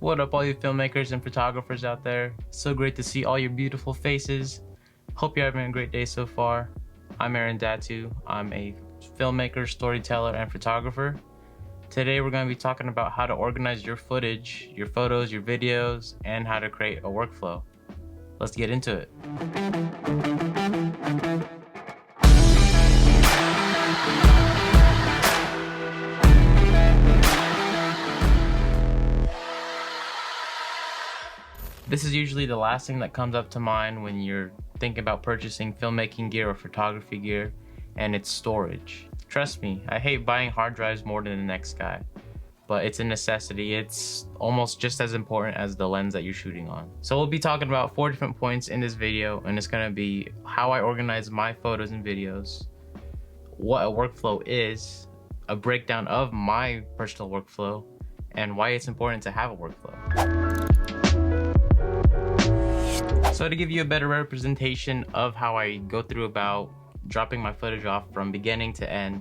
What up all you filmmakers and photographers out there? So great to see all your beautiful faces. Hope you're having a great day so far. I'm Aaron Datu. I'm a filmmaker, storyteller, and photographer. Today we're going to be talking about how to organize your footage, your photos, your videos, and how to create a workflow. Let's get into it. This is usually the last thing that comes up to mind when you're thinking about purchasing filmmaking gear or photography gear, and it's storage. Trust me, I hate buying hard drives more than the next guy, but it's a necessity. It's almost just as important as the lens that you're shooting on. So we'll be talking about 4 different points in this video, and it's gonna be how I organize my photos and videos, what a workflow is, a breakdown of my personal workflow, and why it's important to have a workflow. So to give you a better representation of how I go through about dropping my footage off from beginning to end,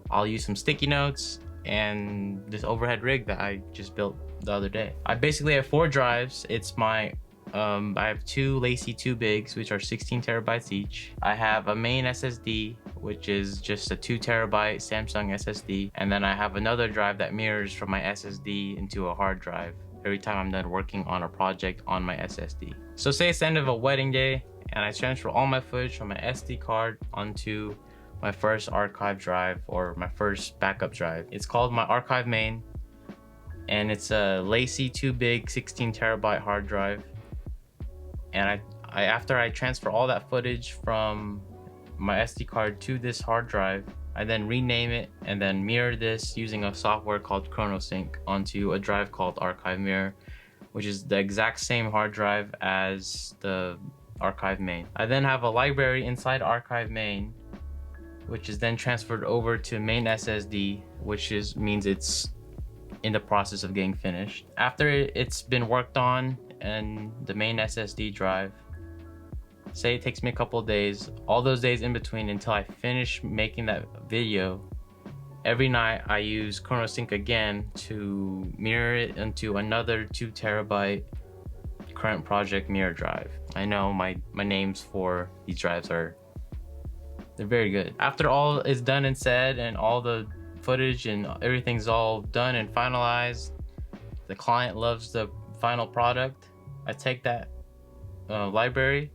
I'll use some sticky notes and this overhead rig that I just built the other day. I basically have 4 drives. It's my, I have 2 Lacy 2 bigs, which are 16 terabytes each. I have a main SSD, which is just a 2 terabyte Samsung SSD. And then I have another drive that mirrors from my SSD into a hard drive every time I'm done working on a project on my SSD. So say it's the end of a wedding day and I transfer all my footage from my SD card onto my first archive drive or my first backup drive. It's called my archive main, and it's a Lacy 2 big 16 terabyte hard drive. And after I transfer all that footage from my SD card to this hard drive, I then rename it and then mirror this using a software called ChronoSync onto a drive called Archive Mirror, which is the exact same hard drive as the archive main. I then have a library inside archive main, which is then transferred over to main SSD, which means it's in the process of getting finished. After it's been worked on and the main SSD drive, say it takes me a couple of days, all those days in between until I finish making that video, every night I use ChronoSync again to mirror it into another 2 terabyte current project mirror drive. I know my names for these drives they're very good. After all is done and said and all the footage and everything's all done and finalized, the client loves the final product, I take that library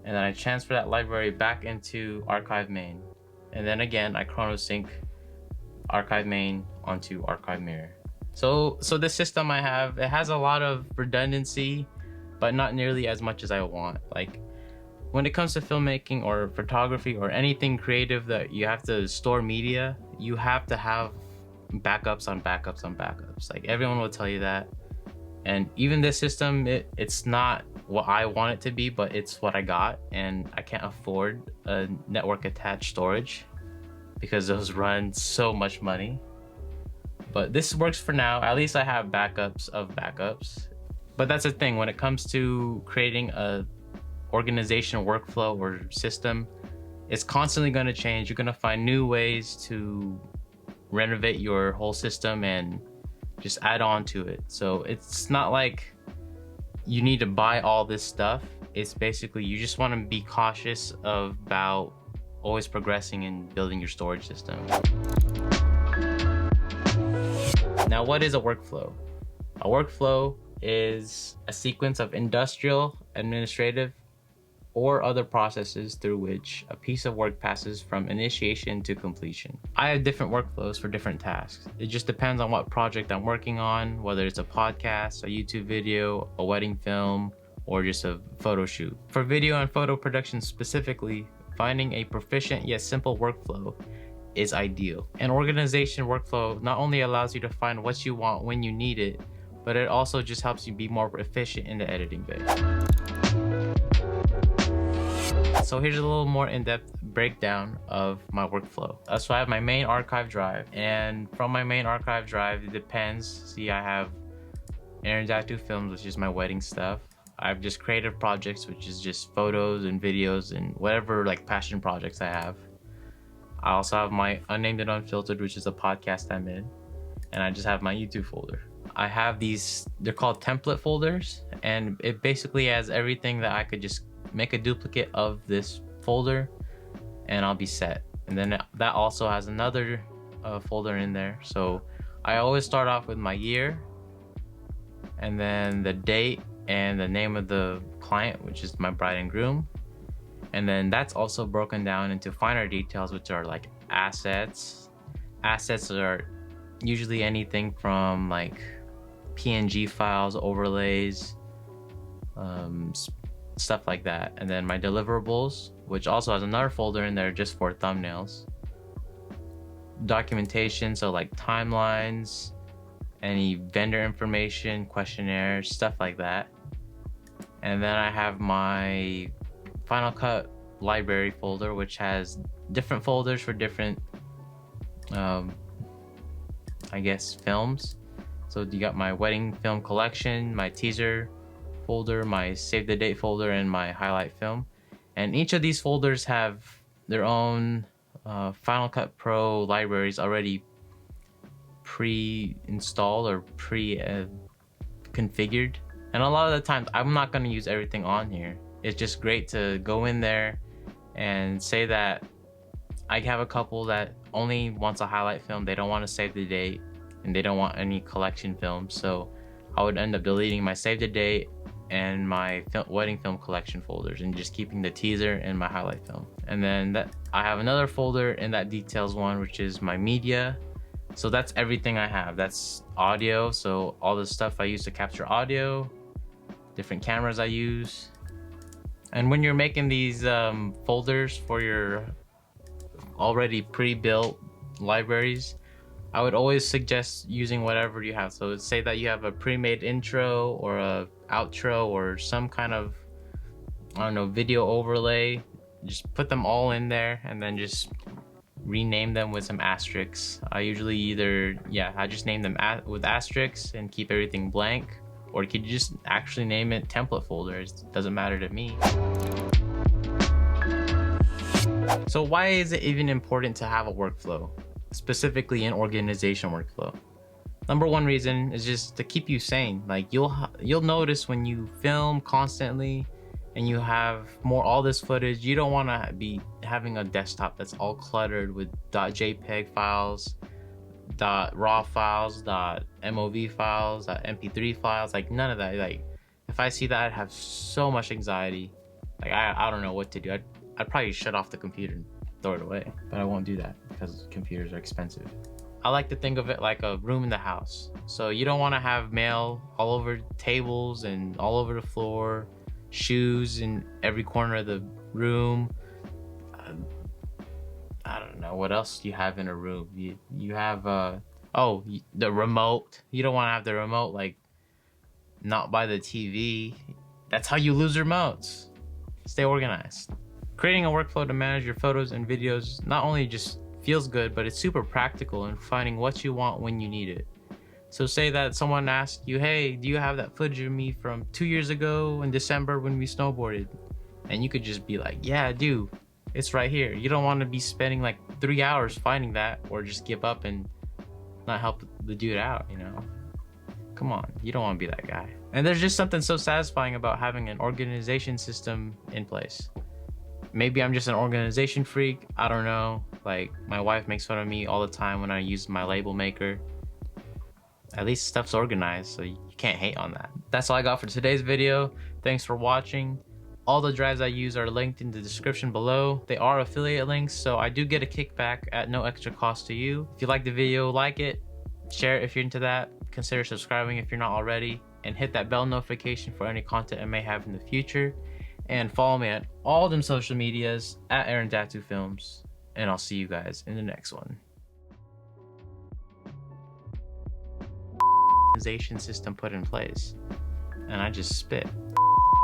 and then I transfer that library back into archive main. And then again, I ChronoSync archive main onto archive mirror. So this system I have, it has a lot of redundancy, but not nearly as much as I want. Like when it comes to filmmaking or photography or anything creative that you have to store media, you have to have backups on backups on backups. Like everyone will tell you that. And even this system, it's not what I want it to be, but it's what I got, and I can't afford a network attached storage because those run so much money. But this works for now. At least I have backups of backups. But that's the thing, when it comes to creating a organization workflow or system, it's constantly going to change. You're going to find new ways to renovate your whole system and just add on to it. So it's not like you need to buy all this stuff. It's basically you just want to be cautious about always progressing and building your storage system. Now, what is a workflow? A workflow is a sequence of industrial, administrative, or other processes through which a piece of work passes from initiation to completion. I have different workflows for different tasks. It just depends on what project I'm working on, whether it's a podcast, a YouTube video, a wedding film, or just a photo shoot. For video and photo production specifically, finding a proficient yet simple workflow is ideal. An organization workflow not only allows you to find what you want when you need it, but it also just helps you be more efficient in the editing bit. So here's a little more in-depth breakdown of my workflow. So I have my main archive drive, and from my main archive drive, it depends. See, I have Aaron Datu Films, which is my wedding stuff. I have just creative projects, which is just photos and videos and whatever like passion projects I have. I also have my unnamed and unfiltered, which is a podcast I'm in. And I just have my YouTube folder. I have these, they're called template folders, and it basically has everything that I could just make a duplicate of this folder and I'll be set. And then that also has another folder in there. So I always start off with my year, and then the date and the name of the client, which is my bride and groom. And then that's also broken down into finer details, which are like assets. Assets are usually anything from like PNG files, overlays, stuff like that. And then my deliverables, which also has another folder in there just for thumbnails. Documentation, so like timelines, any vendor information, questionnaires, stuff like that. And then I have my Final Cut library folder, which has different folders for different I guess films. So you got my wedding film collection, my teaser folder, my save the date folder, and my highlight film. And each of these folders have their own Final Cut Pro libraries already pre-installed or pre-configured. And a lot of the times I'm not going to use everything on here. It's just great to go in there and say that I have a couple that only wants a highlight film. They don't want to save the date and they don't want any collection films. So I would end up deleting my save the date and my wedding film collection folders and just keeping the teaser and my highlight film. And then I have another folder in that details one, which is my media. So that's everything I have. That's audio, so all the stuff I use to capture audio, different cameras I use. And when you're making these folders for your already pre-built libraries, I would always suggest using whatever you have. So say that you have a pre-made intro or a outro or some kind of, I don't know, video overlay. Just put them all in there and then just rename them with some asterisks. I usually either, I just name them with asterisks and keep everything blank, or you could just actually name it template folders. It doesn't matter to me. So why is it even important to have a workflow, specifically an organization workflow? Number one reason is just to keep you sane. Like you'll notice when you film constantly and you have all this footage, you don't want to be having a desktop that's all cluttered with .jpeg files, .raw files, .mov files, .mp3 files, like none of that. Like if I see that, I'd have so much anxiety. Like I don't know what to do. I'd probably shut off the computer and throw it away, but I won't do that because computers are expensive. I like to think of it like a room in the house. So you don't want to have mail all over tables and all over the floor, shoes in every corner of the room. I don't know what else you have in a room. You have the remote. You don't want to have the remote like not by the TV. That's how you lose remotes. Stay organized. Creating a workflow to manage your photos and videos not only just feels good, but it's super practical in finding what you want when you need it. So say that someone asks you, hey, do you have that footage of me from 2 years ago in December when we snowboarded? And you could just be like, yeah, I do. It's right here. You don't want to be spending like 3 hours finding that or just give up and not help the dude out, you know? Come on, you don't want to be that guy. And there's just something so satisfying about having an organization system in place. Maybe I'm just an organization freak. I don't know. Like my wife makes fun of me all the time when I use my label maker. At least stuff's organized, so you can't hate on that. That's all I got for today's video. Thanks for watching. All the drives I use are linked in the description below. They are affiliate links, so I do get a kickback at no extra cost to you. If you like the video, like it, share it if you're into that, consider subscribing if you're not already, and hit that bell notification for any content I may have in the future. And follow me at all them social medias at Aaron Datu Films, and I'll see you guys in the next one. Organization system put in place, and I just spit.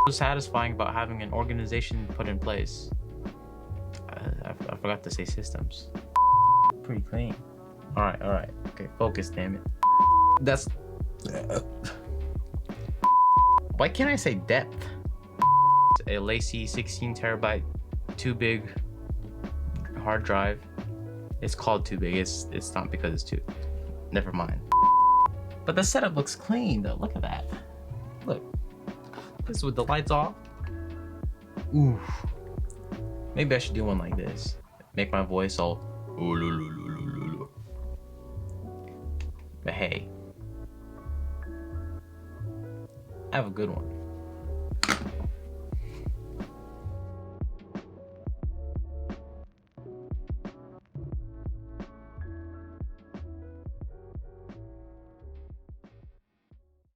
So satisfying about having an organization put in place. I forgot to say systems. Pretty clean. All right. Okay, focus, damn it. That's. Why can't I say depth? A Lacy 16 terabyte too big hard drive. It's called too big. It's not because it's too. Never mind. But the setup looks clean though. Look at that. Look. This is with the lights off. Oof. Maybe I should do one like this. Make my voice all. But hey, I have a good one.